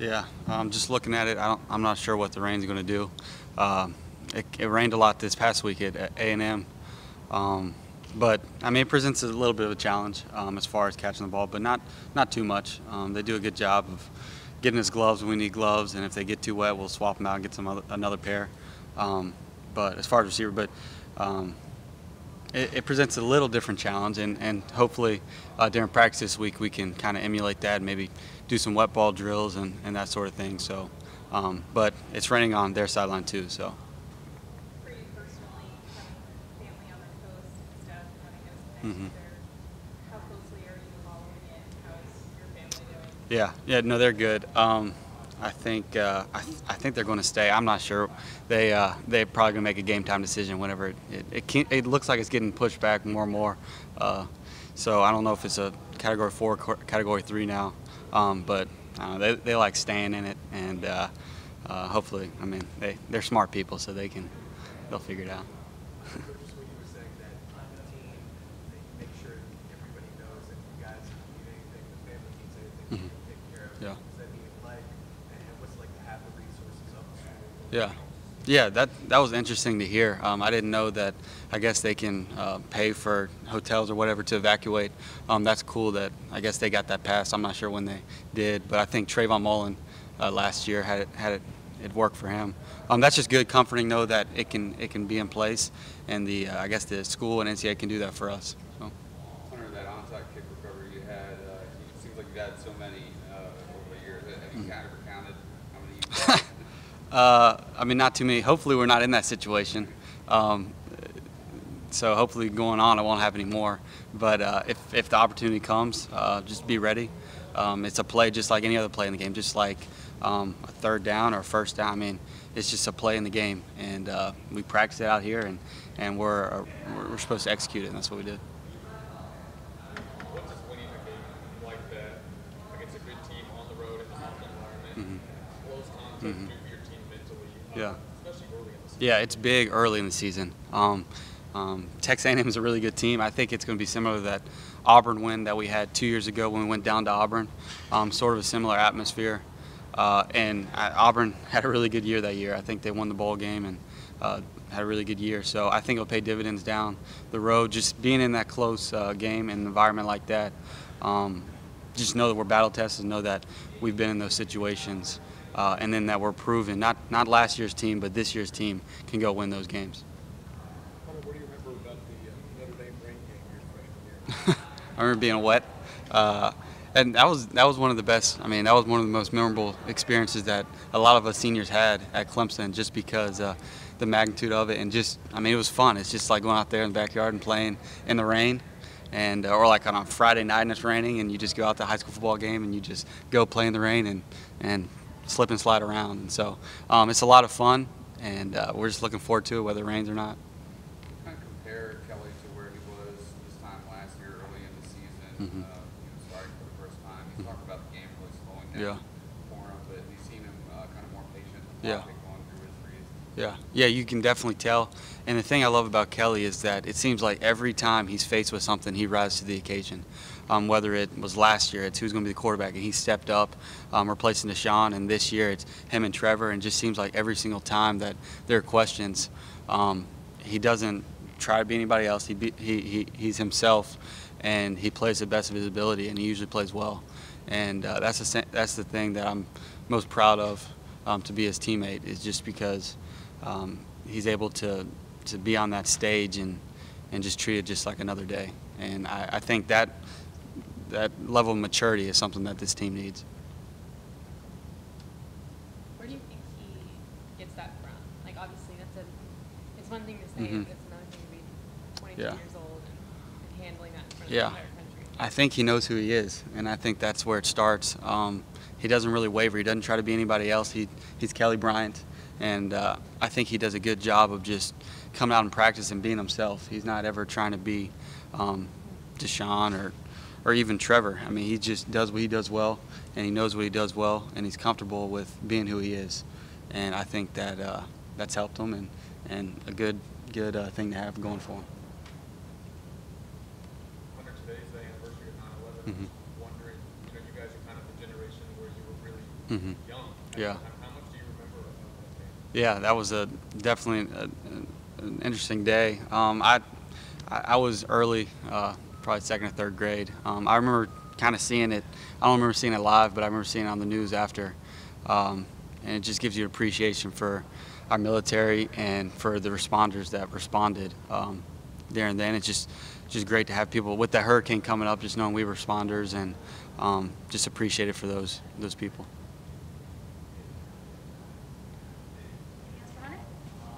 Yeah, just looking at it, I'm not sure what the rain's going to do. It rained a lot this past week at A&M, but I mean it presents a little bit of a challenge as far as catching the ball, but not too much. They do a good job of getting us gloves when we need gloves, and if they get too wet, we'll swap them out and get another pair. But as far as receiver, it presents a little different challenge, and hopefully during practice this week we can kind of emulate that, maybe do some wet ball drills and that sort of thing. So, but it's raining on their sideline too. So. For you personally, having family on the coast and stuff, having those connections there, how closely are you following it? How is your family doing? Yeah, no, they're good. I think they're going to stay. I'm not sure. They're probably going to make a game time decision whenever it looks like it's getting pushed back more and more. So I don't know if it's a Category 4, Category 3 now, but they like staying in it, and hopefully, I mean, they're smart people, so they'll figure it out. Yeah. Yeah, that was interesting to hear. I didn't know that. I guess they can pay for hotels or whatever to evacuate. That's cool that I guess they got that passed. I'm not sure when they did, but I think Trayvon Mullen last year had it worked for him. That's just good, comforting though that it can be in place, and I guess the school and NCAA can do that for us. So. Under that onside kick recovery you had, it seems like you've had so many over the years. Have you kind of counted how many you've had? I mean, not too many. Hopefully, we're not in that situation. So hopefully, going on, it won't have any more. But if the opportunity comes, just be ready. It's a play just like any other play in the game, just like a third down or a first down. I mean, it's just a play in the game, and we practice it out here, and we're supposed to execute it, and that's what we did. What does winning a game like that against a good team on the road in the hostile environment, close contact, do for your team mentally, Yeah. especially early in the season? Yeah, it's big early in the season. Texas A&M is a really good team. I think it's going to be similar to that Auburn win that we had 2 years ago when we went down to Auburn. Sort of a similar atmosphere. And Auburn had a really good year that year. I think they won the bowl game and had a really good year. So I think it'll pay dividends down the road. Just being in that close game and environment like that, just know that we're battle tested, know that we've been in those situations, and then that we're proven, not last year's team, but this year's team can go win those games. What do you remember about the Notre Dame rain game your freshman year? I remember being wet, and that was one of the best. I mean, that was one of the most memorable experiences that a lot of us seniors had at Clemson, just because the magnitude of it, and just, I mean, it was fun. It's just like going out there in the backyard and playing in the rain, and or like on a Friday night and it's raining, and you just go out to a high school football game and you just go play in the rain and slip and slide around. And so it's a lot of fun, and we're just looking forward to it, whether it rains or not. Kind of compare Kelly to where he was this time last year, early in the season, starting for the first time. You talk about the game really slowing down for him, but you seen him kind of more patient, going through his reads. Yeah, you can definitely tell. And the thing I love about Kelly is that it seems like every time he's faced with something, he rises to the occasion. Whether it was last year, it's who's going to be the quarterback, and he stepped up, replacing Deshaun, and this year it's him and Trevor, and it just seems like every single time that there are questions, he doesn't try to be anybody else. He's himself, and he plays the best of his ability, and he usually plays well. And that's the thing that I'm most proud of, to be his teammate, is just because he's able to be on that stage and just treat it just like another day. And I think that level of maturity is something that this team needs. Where do you think he gets that from? Like, obviously, it's one thing to say it, but it's another thing to be 22 years old and handling that in front of the entire country. I think he knows who he is, and I think that's where it starts. He doesn't really waver. He doesn't try to be anybody else. He's Kelly Bryant, and I think he does a good job of just coming out and practice and being himself. He's not ever trying to be Deshaun or even Trevor. I mean, he just does what he does well, and he knows what he does well, and he's comfortable with being who he is. And I think that that's helped him, and a good thing to have going for him. Under today's the anniversary of 9/11, wondering, you guys are kind of the generation where you were really young. Yeah. How much do you remember of that game? Yeah, that was definitely an interesting day. I was early, probably second or third grade. I remember kind of seeing it. I don't remember seeing it live, but I remember seeing it on the news after. And it just gives you appreciation for our military and for the responders that responded there and then. It's just great to have people with that hurricane coming up, just knowing we were responders, and just appreciate it for those people.